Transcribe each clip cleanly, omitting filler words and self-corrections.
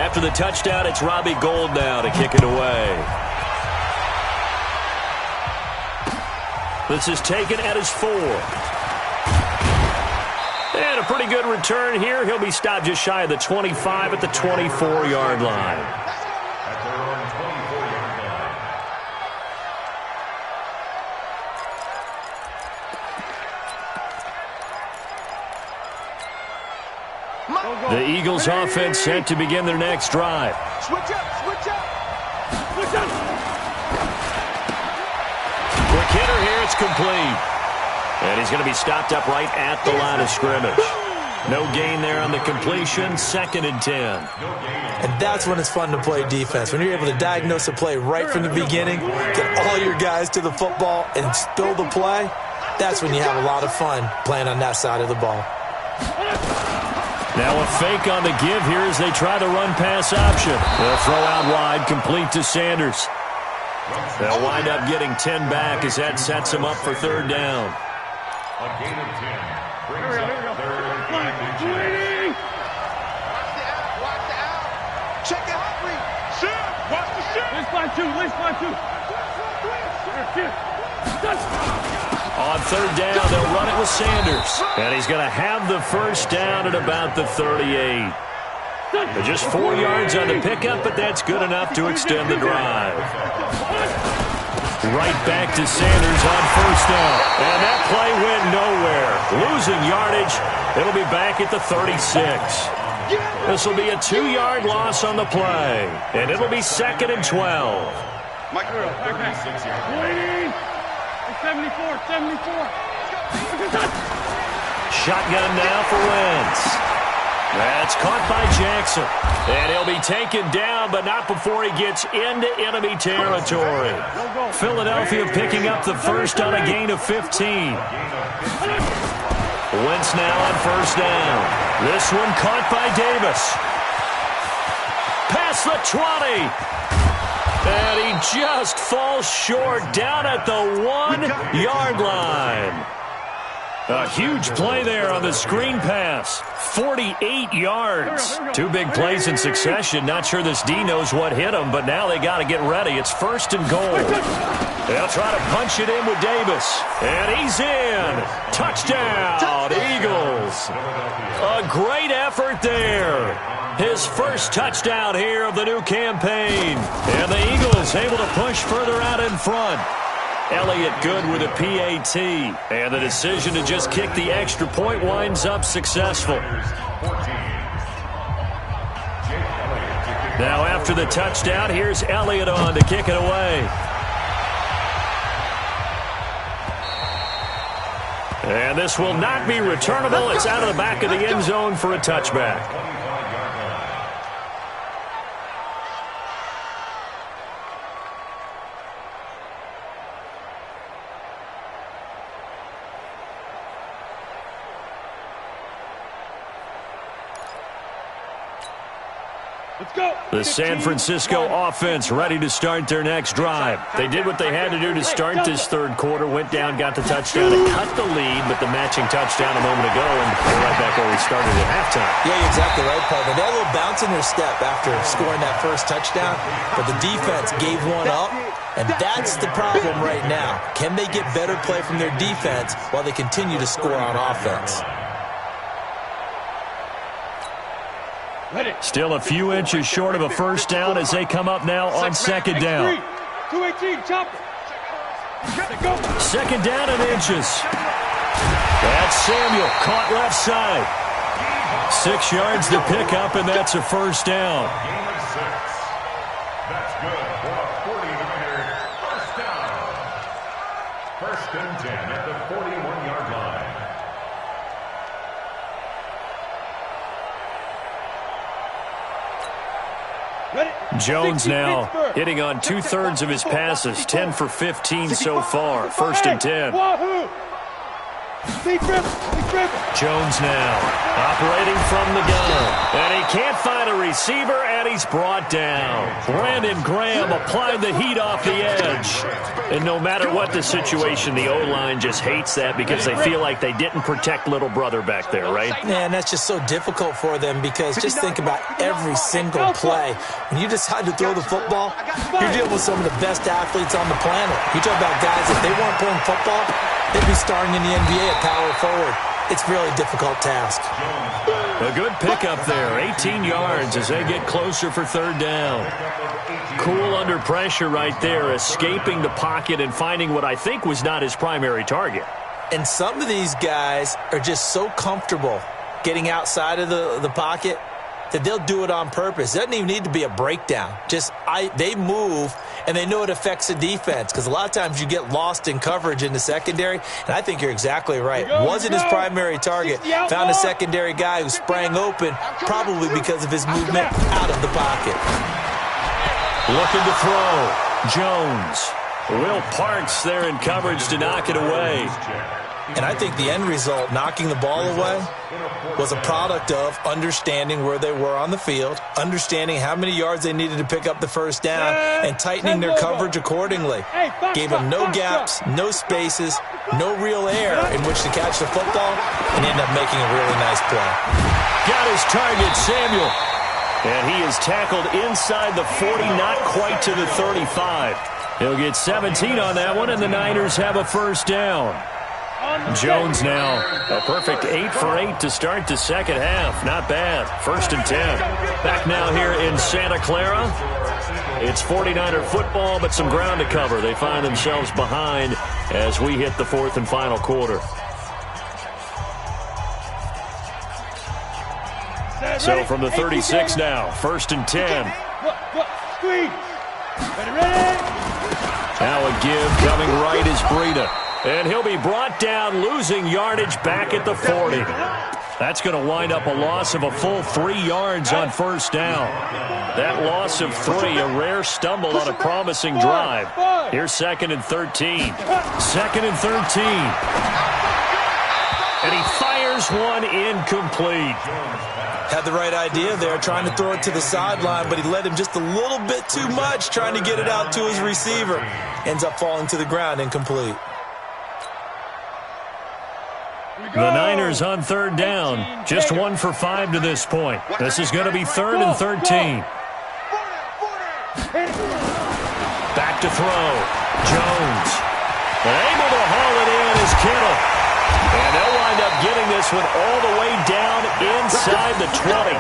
After the touchdown, it's Robbie Gould now to kick it away. This is taken at his 4. And a pretty good return here. He'll be stopped just shy of the 25 at the 24-yard line. The Eagles offense set to begin their next drive. Switch up, switch up. Switch up. Quick hitter here, it's complete. And he's going to be stopped up right at the line of scrimmage. No gain there on the completion, 2nd and 10. And that's when it's fun to play defense. When you're able to diagnose a play right from the beginning, get all your guys to the football, and spill the play, that's when you have a lot of fun playing on that side of the ball. Now a fake on the give here as they try the run-pass option. They'll throw out wide, complete to Sanders. They'll wind up getting 10 back as that sets them up for 3rd down. A gain of 10. Brings up 3rd and 10. Watch the out. Check it out, Reed. Shoot. Watch the shoot. Let's fly two. On 3rd down, they'll run it with Sanders. And he's going to have the 1st down at about the 38. They're just 4 yards on the pickup, but that's good enough to extend the drive. Right back to Sanders on 1st down. And that play went nowhere. Losing yardage. It'll be back at the 36. This will be a 2-yard loss on the play. And it'll be 2nd and 12. Mike Earl, 36-yard. 74. Shotgun now for Wentz. That's caught by Jackson. And he'll be taken down, but not before he gets into enemy territory. Philadelphia picking up the 1st on a gain of 15. Wentz now on 1st down. This one caught by Davis. Past the 20. And he just falls short down at the 1-yard line. A huge play there on the screen pass. 48 yards. 2 big plays in succession. Not sure this D knows what hit him, but now they got to get ready. It's 1st and goal. They'll try to punch it in with Davis. And he's in. Touchdown, Eagles. A great effort there. His 1st touchdown here of the new campaign. And the Eagles able to push further out in front. Elliott good with a PAT. And the decision to just kick the extra point winds up successful. Now after the touchdown, here's Elliott on to kick it away. And this will not be returnable. It's out of the back of the end zone for a touchback. The San Francisco offense ready to start their next drive. They did what they had to do to start this 3rd quarter, went down, got the touchdown, and cut the lead, but the matching touchdown a moment ago, and they're right back where we started at halftime. Yeah, you're exactly right, Paul. They had a little bounce in their step after scoring that 1st touchdown, but the defense gave one up, and that's the problem right now. Can they get better play from their defense while they continue to score on offense? Still a few inches short of a 1st down as they come up now on 2nd down. 218, chop. 2nd down and inches. That's Samuel, caught left side. 6 yards to pick up, and that's a 1st down. Gain of 6. That's good for a 49er 1st down. 1st and 10 at the 41-yard line. Jones now hitting on 2/3 of his passes, 10 for 15 so far. 1st and 10. Jones now operating from the gun. And he can't find a receiver, and he's brought down. Brandon Graham applied the heat off the edge. And no matter what the situation, the O-line just hates that because they feel like they didn't protect little brother back there, right? Yeah, and that's just so difficult for them because just think about every single play. When you decide to throw the football, you're dealing with some of the best athletes on the planet. You talk about guys, if they weren't playing football, they'd be starting in the NBA at power forward. It's a really difficult task. A good pickup there, 18 yards as they get closer for third down. Cool under pressure right there, escaping the pocket and finding what I think was not his primary target. And some of these guys are just so comfortable getting outside of the pocket that they'll do it on purpose. It doesn't even need to be a breakdown. They move, and they know it affects the defense because a lot of times you get lost in coverage in the secondary, and I think you're exactly right. Wasn't his primary target. Found a secondary guy who sprang open, probably because of his movement out of the pocket. Looking to throw. Jones. Will Parks there in coverage to knock it away. And I think the end result, knocking the ball away, was a product of understanding where they were on the field, understanding how many yards they needed to pick up the first down, and tightening their coverage accordingly. Gave them no gaps, no spaces, no real air in which to catch the football, and ended up making a really nice play. Got his target, Samuel. And he is tackled inside the 40, not quite to the 35. He'll get 17 on that one, and the Niners have a first down. Jones now, a perfect 8 for 8 to start the second half. Not bad. 1st and 10. Back now here in Santa Clara. It's 49er football, but some ground to cover. They find themselves behind as we hit the 4th and final quarter. So from the 36 now, 1st and 10. Now a give coming right is Breida. And he'll be brought down, losing yardage back at the 40. That's going to wind up a loss of a full 3 yards on first down. That loss of 3, a rare stumble on a promising drive. Here's 2nd and 13. 2nd and 13. And he fires one incomplete. Had the right idea there, trying to throw it to the sideline, but he led him just a little bit too much, trying to get it out to his receiver. Ends up falling to the ground, incomplete. The Niners on third down, just 1 for 5 to this point. This is going to be 3rd and 13. Back to throw. Jones. And able to haul it in is Kittle. And they'll wind up getting this one all the way down inside the 20.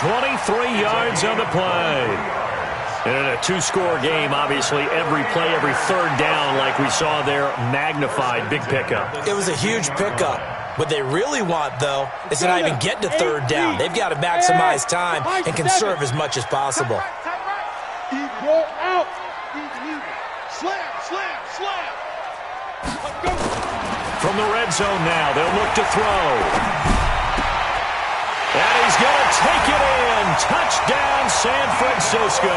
23 yards on the play. And in a 2-score game, obviously, every play, every third down, like we saw there, magnified. Big pickup. It was a huge pickup. What they really want, though, is to not even get to third down. They've got to maximize time and conserve as much as possible. From the red zone now, they'll look to throw. And he's going to take it in. Touchdown, San Francisco.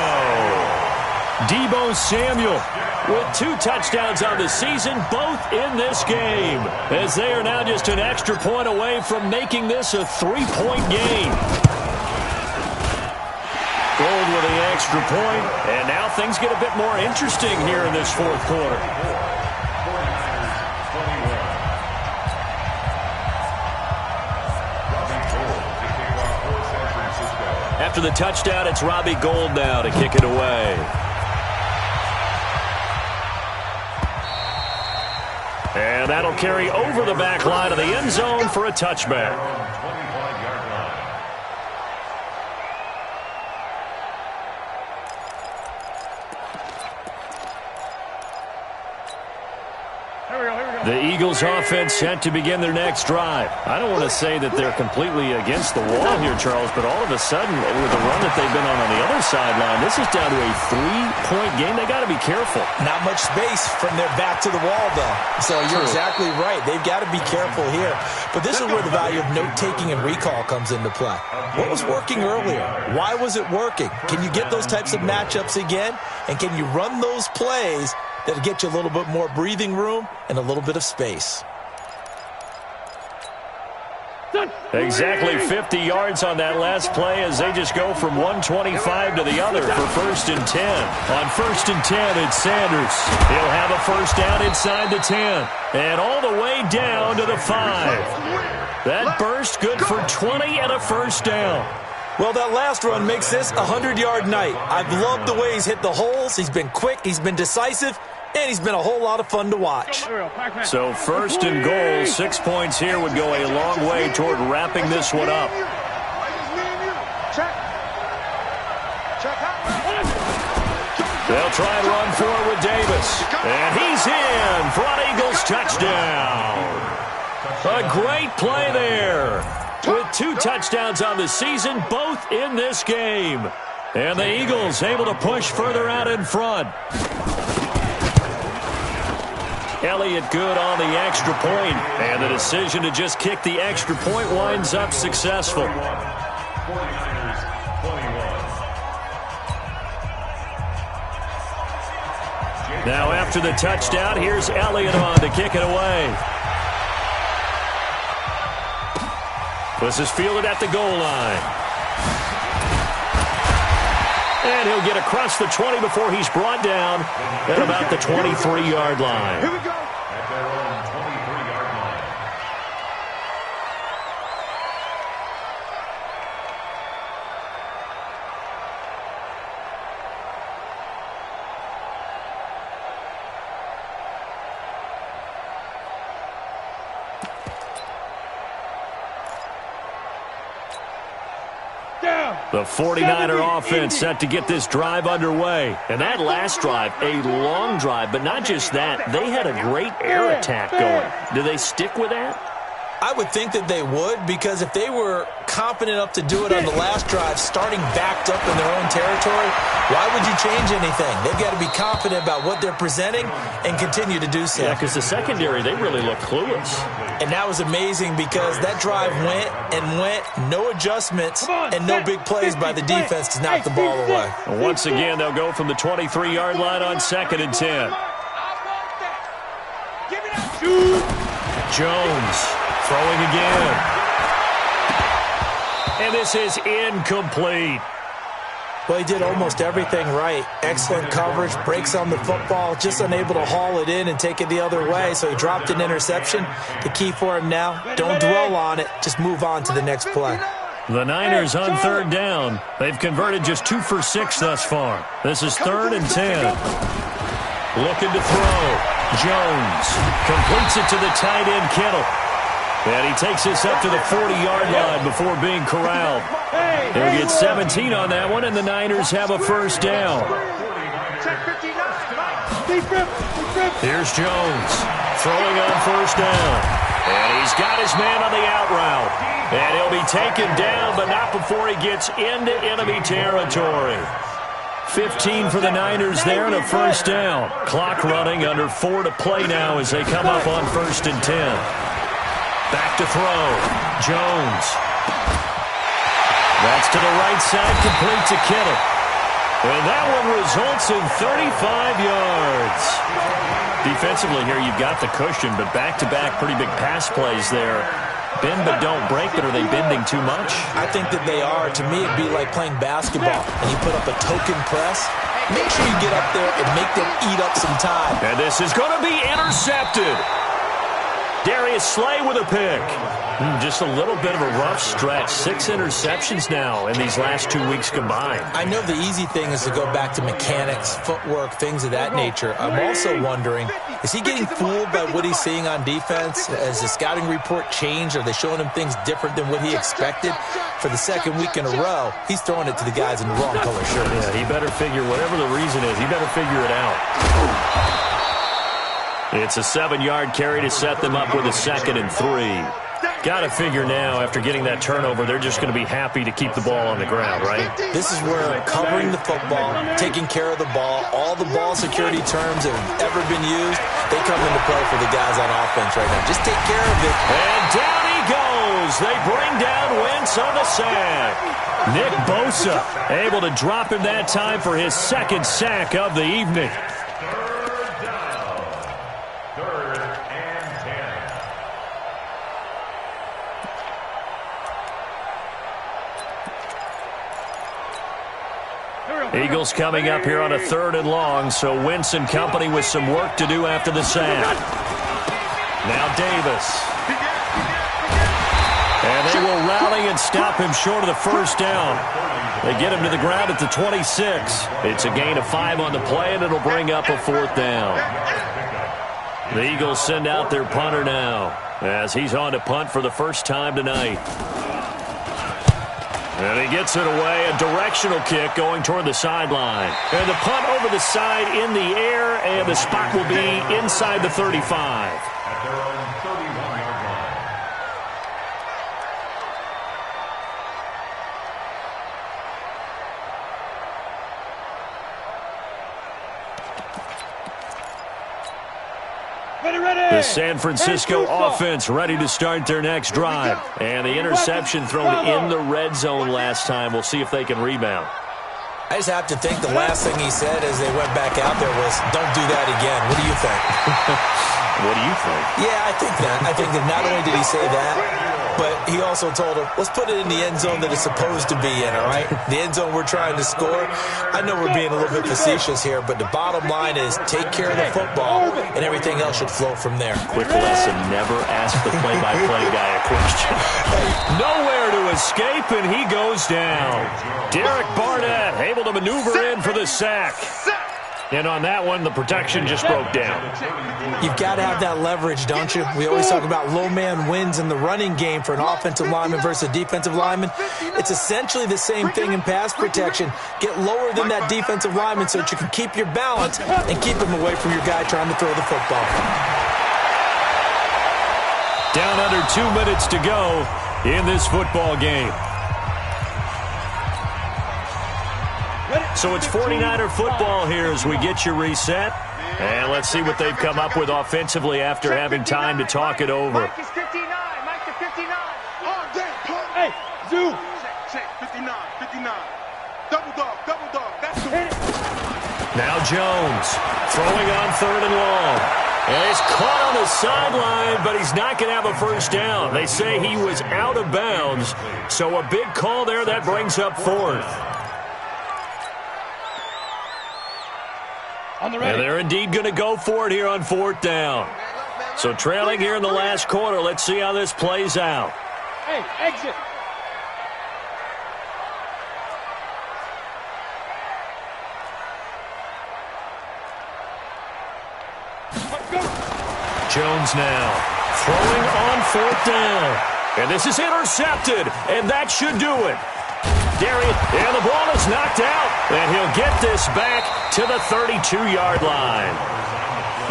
Deebo Samuel with 2 touchdowns on the season, both in this game, as they are now just an extra point away from making this a 3-point game. Gold with the extra point, and now things get a bit more interesting here in this 4th quarter. After the touchdown, it's Robbie Gould now to kick it away. And that'll carry over the back line of the end zone for a touchback. The Eagles offense set to begin their next drive. I don't want to say that they're completely against the wall here, Charles, but all of a sudden, with the run that they've been on the other sideline, this is down to a 3-point game. They got to be careful. Not much space from their back to the wall, though. So you're exactly right. They've got to be careful here. But this is where the value of note-taking and recall comes into play. What was working earlier? Why was it working? Can you get those types of matchups again? And can you run those plays that'll get you a little bit more breathing room and a little bit of space? Exactly 50 yards on that last play as they just go from 125 to the other for 1st and 10. On 1st and 10, it's Sanders. He'll have a first down inside the 10. And all the way down to the 5. That burst good for 20 and a first down. Well, that last run makes this a 100-yard night. I've loved the way he's hit the holes. He's been quick. He's been decisive. And he's been a whole lot of fun to watch. So 1st and goal, 6 points here would go a long way toward wrapping this one up. They'll try and run for it with Davis. And he's in for an Eagles touchdown. A great play there. With 2 touchdowns on the season, both in this game. And the Eagles able to push further out in front. Elliott good on the extra point, and the decision to just kick the extra point winds up successful. Now after the touchdown, here's Elliott on to kick it away. This is fielded at the goal line. And he'll get across the 20 before he's brought down at about the 23-yard line. Here we go. The 49er offense set to get this drive underway. And that last drive, a long drive, but not just that. They had a great air attack going. Do they stick with that? I would think that they would, because if they were confident enough to do it on the last drive, starting backed up in their own territory, why would you change anything? They've got to be confident about what they're presenting and continue to do so. Yeah, because the secondary, they really look clueless. And that was amazing because that drive went and went, no adjustments, and no big plays by the defense to knock the ball away. And once again, they'll go from the 23-yard line on 2nd and 10. Jones throwing again. And this is incomplete. Well, he did almost everything right. Excellent coverage, breaks on the football, just unable to haul it in and take it the other way, so he dropped an interception. The key for him now, don't dwell on it, just move on to the next play. The Niners on 3rd down. They've converted just 2 for 6 thus far. This is 3rd and 10. Looking to throw. Jones completes it to the tight end, Kittle. And he takes this up to the 40-yard line before being corralled. He'll get 17 on that one, and the Niners have a first down. Here's Jones throwing on 1st down. And he's got his man on the out route. And he'll be taken down, but not before he gets into enemy territory. 15 for the Niners there and a first down. Clock running, under 4 to play now as they come up on 1st and 10. Back to throw. Jones. That's to the right side, complete to Kittle. And that one results in 35 yards. Defensively here, you've got the cushion, but back-to-back pretty big pass plays there. Bend but don't break, but are they bending too much? I think that they are. To me, it'd be like playing basketball, and you put up a token press. Make sure you get up there and make them eat up some time. And this is going to be intercepted. Darius Slay with a pick. Just a little bit of a rough stretch. 6 interceptions now in these last 2 weeks combined. I know the easy thing is to go back to mechanics, footwork, things of that nature. I'm also wondering, is he getting fooled by what he's seeing on defense? Has the scouting report changed? Are they showing him things different than what he expected? For the 2nd week in a row, he's throwing it to the guys in the wrong color shirts. Yeah, he better figure, whatever the reason is, he better figure it out. It's a 7-yard carry to set them up with a 2nd and 3. Got to figure now, after getting that turnover, they're just going to be happy to keep the ball on the ground, right? This is where covering the football, taking care of the ball, all the ball security terms that have ever been used, they come into play for the guys on offense right now. Just take care of it. And down he goes. They bring down Wentz on the sack. Nick Bosa able to drop him that time for his 2nd sack of the evening. Eagles coming up here on a 3rd and long, so Wentz and company with some work to do after the sack. Now Davis. And they will rally and stop him short of the first down. They get him to the ground at the 26. It's a gain of 5 on the play, and it'll bring up a 4th down. The Eagles send out their punter now as he's on to punt for the first time tonight. And he gets it away, a directional kick going toward the sideline. And the punt over the side in the air, and the spot will be inside the 35. At their own 31-yard line. The San Francisco offense ready to start their next drive. And the interception thrown in the red zone last time. We'll see if they can rebound. I just have to think the last thing he said as they went back out there was, don't do that again. What do you think? What do you think? Yeah, I think that. I think that not only did he say that, but he also told him, let's put it in the end zone that it's supposed to be in, all right? The end zone we're trying to score. I know we're being a little bit facetious here, but the bottom line is take care of the football, and everything else should flow from there. Quick lesson, never ask the play-by-play guy a question. Nowhere to escape, and he goes down. Derek Barnett able to maneuver in for the sack. And on that one, the protection just broke down. You've got to have that leverage, don't you? We always talk about low man wins in the running game for an offensive lineman versus a defensive lineman. It's essentially the same thing in pass protection. Get lower than that defensive lineman so that you can keep your balance and keep him away from your guy trying to throw the football. Down under 2 minutes to go in this football game. So it's 49er football here as we get you reset. And let's see what they've come up with offensively after having time to talk it over. Mike is 59. Mike to 59. Hey, Zoo. Check, 59, 59. Double dog. That's the hit. Now Jones throwing on 3rd and long. And he's caught on the sideline, but he's not going to have a first down. They say he was out of bounds. So a big call there. That brings up 4th. And they're indeed going to go for it here on 4th down. So trailing here in the last quarter. Let's see how this plays out. Hey, exit. Jones now throwing on 4th down. And this is intercepted, and that should do it. Darius, and the ball is knocked out, and he'll get this back to the 32-yard line.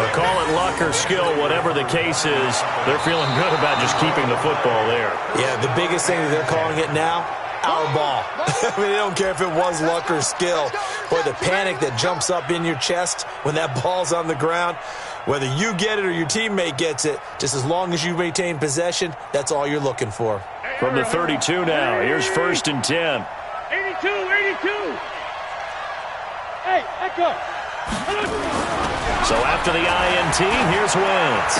Or call it luck or skill, whatever the case is, they're feeling good about just keeping the football there. Yeah, the biggest thing that they're calling it now, our ball. I mean, they don't care if it was luck or skill. Boy, the panic that jumps up in your chest when that ball's on the ground, whether you get it or your teammate gets it, just as long as you maintain possession, that's all you're looking for. From the 32 now, here's 1st and 10. 82. Hey, Echo. So after the INT, here's Wentz.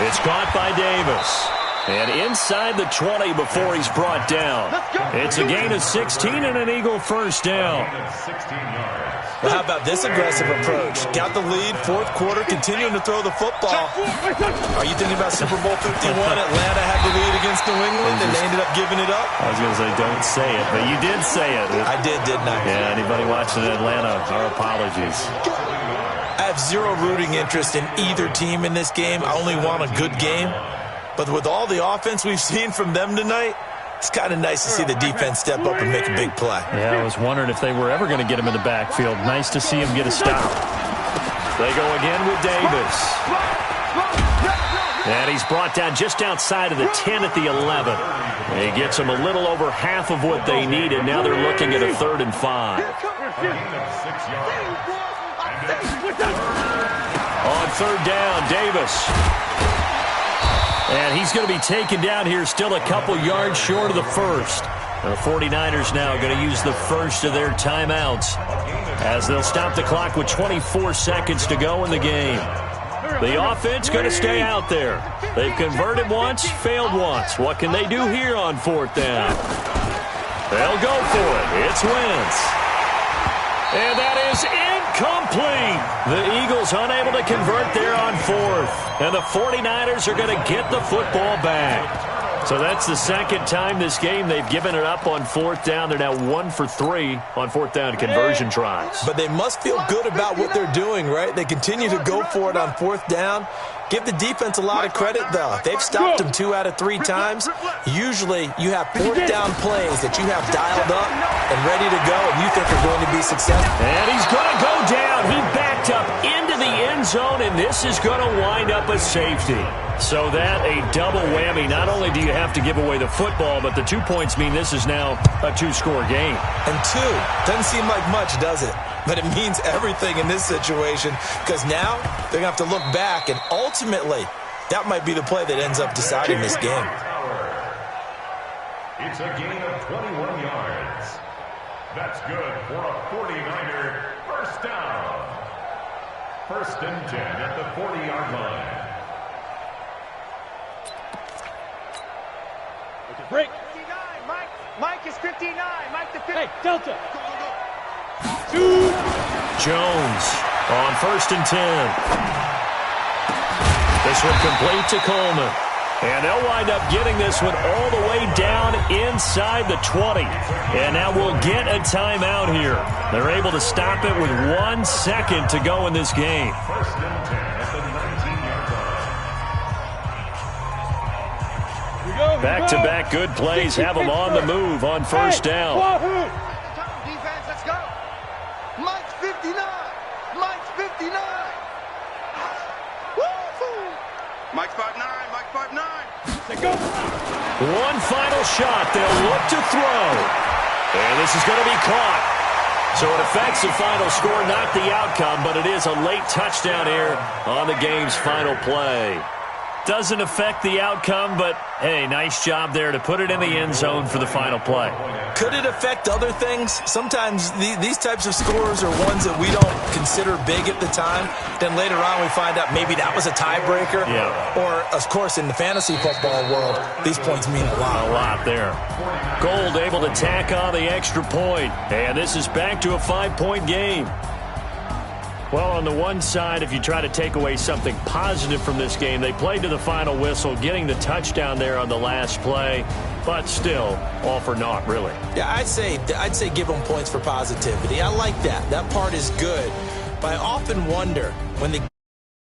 It's caught by Davis. And inside the 20 before he's brought down. It's a gain of 16 and an Eagle first down. Well, how about this aggressive approach? Got the lead, 4th quarter, continuing to throw the football. Are you thinking about Super Bowl 51? Atlanta had the lead against New England, and they ended up giving it up? I was going to say, don't say it, but you did say it. I did, didn't I? Yeah, anybody watching Atlanta, our apologies. I have zero rooting interest in either team in this game. I only want a good game. But with all the offense we've seen from them tonight, it's kind of nice to see the defense step up and make a big play. Yeah, I was wondering if they were ever going to get him in the backfield. Nice to see him get a stop. They go again with Davis. And he's brought down just outside of the 10 at the 11. He gets them a little over half of what they needed. Now they're looking at a 3rd and 5. On 3rd down, Davis. And he's going to be taken down here still a couple yards short of the first. The 49ers now going to use the first of their timeouts as they'll stop the clock with 24 seconds to go in the game. The offense going to stay out there. They've converted once, failed once. What can they do here on 4th down? They'll go for it. It's Wentz. And that is incomplete. The Eagles unable to convert there on fourth. And the 49ers are going to get the football back. So that's the second time this game they've given it up on fourth down. They're now 1 for 3 on fourth down conversion tries. But they must feel good about what they're doing, right? They continue to go for it on fourth down. Give the defense a lot of credit, though. They've stopped them 2 out of 3 times. Usually you have fourth down plays that you have dialed up and ready to go, and you think are going to be successful. And he's going to go down. He backed up into the end zone, and this is going to wind up a safety. So that a double whammy. Not only do you have to give away the football, but the 2 points mean this is now a 2-score game. And 2 doesn't seem like much, does it? But it means everything in this situation, because now they're going to have to look back, and ultimately that might be the play that ends up deciding this game. It's a gain of 21 yards. That's good for a 49er first down. 1st and 10 at the 40-yard line. Break. 59. Mike is 59. Mike the 50. Hey, Delta. Jones on 1st and 10. This one complete to Coleman. And they'll wind up getting this one all the way down inside the 20. And now we'll get a timeout here. They're able to stop it with 1 second to go in this game. 1st and 10 at the 19-yard line. Back-to-back good plays have them on the move on first down. Defense, let's go. Mike's 59. Mike's 59. Woo-hoo. Mike's 5'9". Mike's 5'9". Let's go. One final shot. They'll look to throw. And this is going to be caught. So it affects the final score, not the outcome, but it is a late touchdown here on the game's final play. Doesn't affect the outcome, but, hey, nice job there to put it in the end zone for the final play. Could it affect other things? Sometimes these types of scores are ones that we don't consider big at the time. Then later on we find out maybe that was a tiebreaker. Yeah. Or, of course, in the fantasy football world, these points mean a lot. A lot there. Gold able to tack on the extra point. And this is back to a 5-point game. Well, on the one side, if you try to take away something positive from this game, they played to the final whistle, getting the touchdown there on the last play, but still, all for naught, really. Yeah, I'd say give them points for positivity. I like that. That part is good. But I often wonder when they